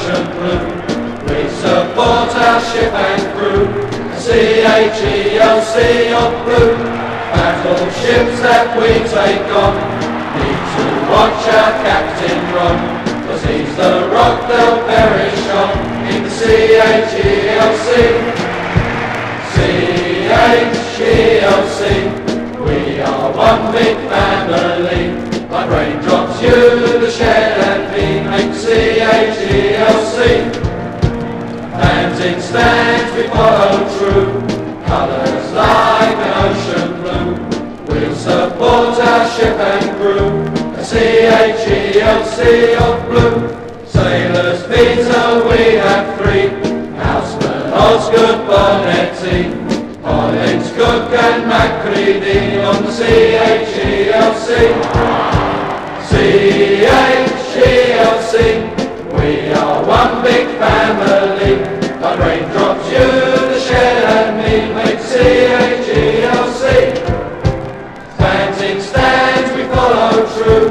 ocean blue. We support our ship and crew, CHELC of blue. Battleships that we take on need to watch our captain run, 'cause he's the rock they'll perish on in the CHELC. CHELC, we are one big family, like raindrops you, the shed and me, make CHELC. Hands in stands we follow true, colours like an ocean blue. We'll support our ship and crew, a CHELC of blue. Sailors Peter we have three, Houseman, Osgood, Bonetti, Collins, Cook and Macready on the CHELC. CHELC, we are one big family, like raindrops you, the shed and me, make CHELC. Stands in stands we follow true,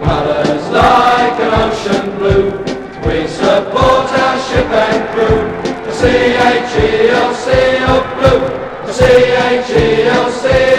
colours like an ocean blue. We support our ship and crew, the CHELC of blue, the CHELC.